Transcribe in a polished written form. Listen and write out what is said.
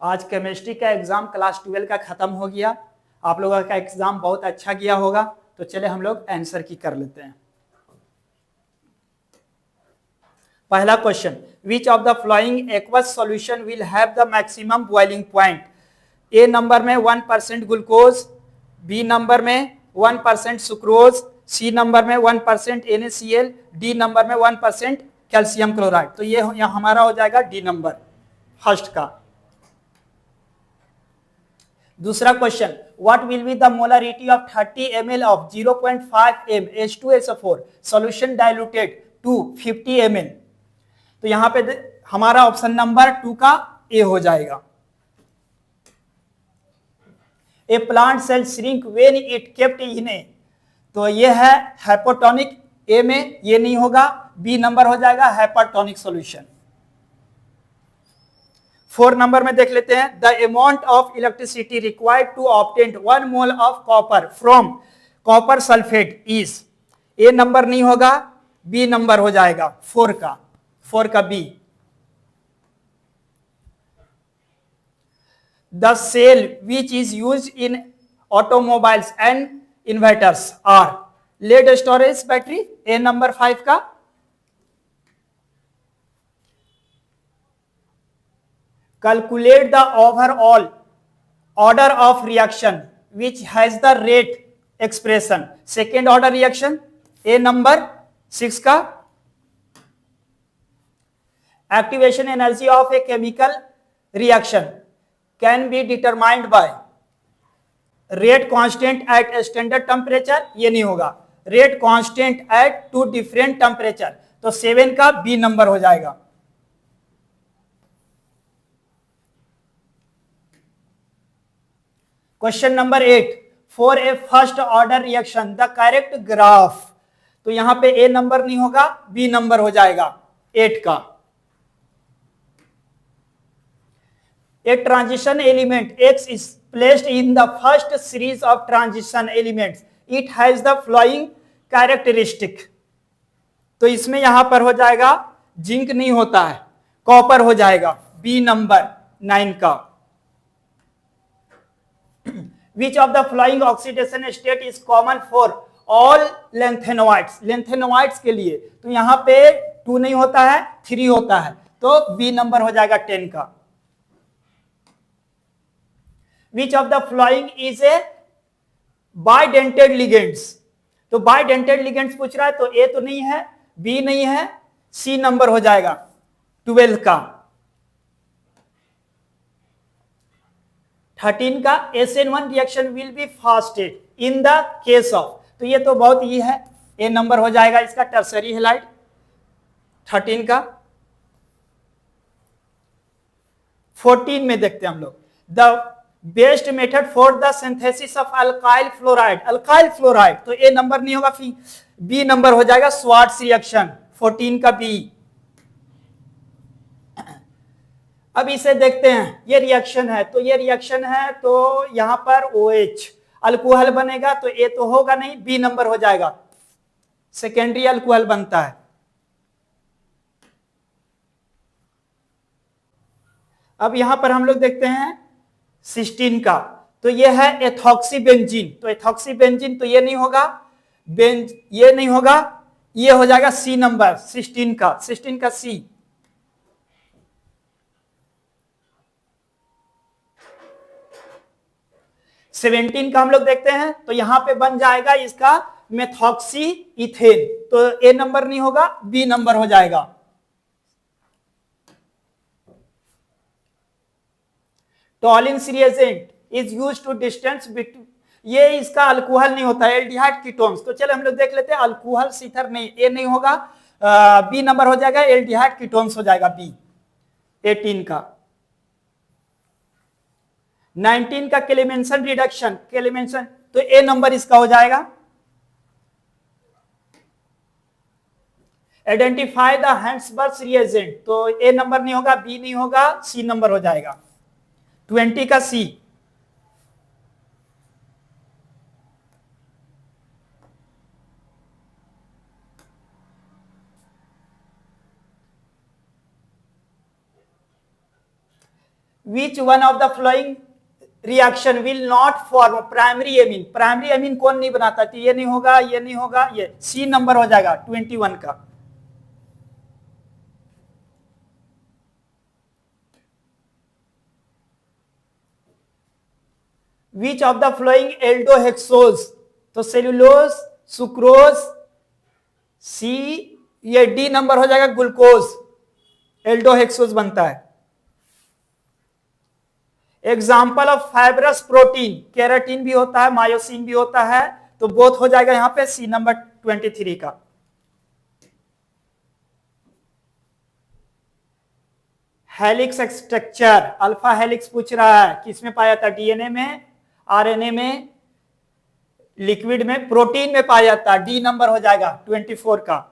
आज केमिस्ट्री का exam class 12 का खत्म हो गया। आप लोगों का एग्जाम बहुत अच्छा गया होगा। तो चले हम लोग आंसर की कर लेते हैं। पहला question, which of the flowing aqueous solution will have the maximum boiling point. A number में 1% ग्लूकोज, बी नंबर में 1% सुक्रोज, सी नंबर में 1% NaCl, डी नंबर में 1% कैल्शियम क्लोराइड। तो ये हमारा हो जाएगा डी नंबर फर्स्ट का। दूसरा question, what will be the molarity of 30 ml of 0.5 m H2SO4 solution diluted to 50 ml। तो यहां पे हमारा ऑप्शन नंबर 2 का ए हो जाएगा। A plant cell shrink when it kept in a, तो ये है हाइपोटोनिक। ए में ये नहीं होगा, बी नंबर हो जाएगा हाइपरटोनिक सॉल्यूशन। 4 नंबर में देख लेते हैं, the amount of electricity required to obtain 1 mole of copper from copper sulphate is. A number नहीं होगा, बी नंबर हो जाएगा 4 का B. The cell which is used in automobiles and inverters are lead storage battery, A number 5 का। Calculate the overall order of reaction which has the rate expression, second order reaction, A number 6 का। Activation energy of a chemical reaction can be determined by rate constant at standard temperature, ये नहीं होगा, rate constant at two different temperature। तो 7 का B number हो जाएगा। Question number 8, for a first order reaction the correct graph. तो यहां पे ए नंबर नहीं होगा, बी नंबर हो जाएगा 8 का। A transition element X is placed in the first series of transition elements. It has the following characteristic. तो इसमें यहां पर हो जाएगा जिंक नहीं होता है, कॉपर हो जाएगा, बी नंबर 9 का। Which of the following oxidation state is common for all lanthanolides? lanthanolides के लिए तो यहां पे 2 नहीं होता है, 3 होता है, तो बी नंबर हो जाएगा 10 का। Which of the following is a bidentate ligands? तो bidentate ligands पूछ रहा है, तो ए तो नहीं है, बी नहीं है, सी नंबर हो जाएगा 12 का। 13 का, SN1 reaction will be fasted in the case of, तो ये तो बहुत ही है, ए नंबर हो जाएगा इसका टर्सरी हैलाइड 13 का। 14 में देखते हैं हम लोग, the best method for the synthesis of alkyl fluoride, alkyl fluoride, तो ए नंबर नहीं होगा, बी नंबर हो जाएगा स्वार्ट्स रिएक्शन 14 का बी। अब इसे देखते हैं, ये रिएक्शन है, तो ये रिएक्शन है, तो यहां पर OH अल्कोहल बनेगा, तो ए तो होगा नहीं, बी नंबर हो जाएगा, सेकेंडरी अल्कोहल बनता है। अब यहां पर हम लोग देखते हैं 16 का, तो ये है एथॉक्सी बेंजीन, तो एथॉक्सी बेंजीन तो ये नहीं होगा, ये नहीं होगा, ये हो जाएगा सी नंबर 16 का सी। सेवेंटीन का हम लोग देखते हैं, तो यहां पे बन जाएगा इसका मेथॉक्सी इथेन, तो ए नंबर नहीं होगा, बी नंबर हो जाएगा। Tollens reagent is used to distance between, ये इसका अल्कोहल नहीं होता है, एल्डिहाइड कीटोन्स। तो चलो हम लोग देख लेते हैं, अल्कोहल सीथर नहीं, ए नहीं होगा, बी नंबर हो जाएगा, एल्डिहाइड कीटोन्स हो जाएगा बी 18 का। 19 का क्लेमेंसन रिडक्शन, क्लेमेंसन, तो ए नंबर इसका हो जाएगा। आइडेंटिफाई द हैंड्सबर्ग रिएजेंट, तो ए नंबर नहीं होगा, बी नहीं होगा, सी नंबर हो जाएगा 20 का C. Which one of the following reaction will not form primary amine. Primary amine कौन नहीं बनाता? तो ये नहीं होगा, ये नहीं होगा, ये सी नंबर हो जाएगा 21 का। Which of the flowing aldohexose, तो सेल्यूलोज, सुक्रोज, सी, ये डी नंबर हो जाएगा ग्लूकोज, एल्डोहेक्सोज बनता है। Example of fibrous protein, keratin भी होता है, मायोसिन भी होता है, तो बोथ हो जाएगा यहां पे सी नंबर 23 का। हेलिक्स स्ट्रक्चर, अल्फा हेलिक्स पूछ रहा है, किसमें पाया जाता है? डीएनए में, आरएनए में, लिक्विड में, प्रोटीन में पाया जाता है, डी नंबर हो जाएगा 24 का।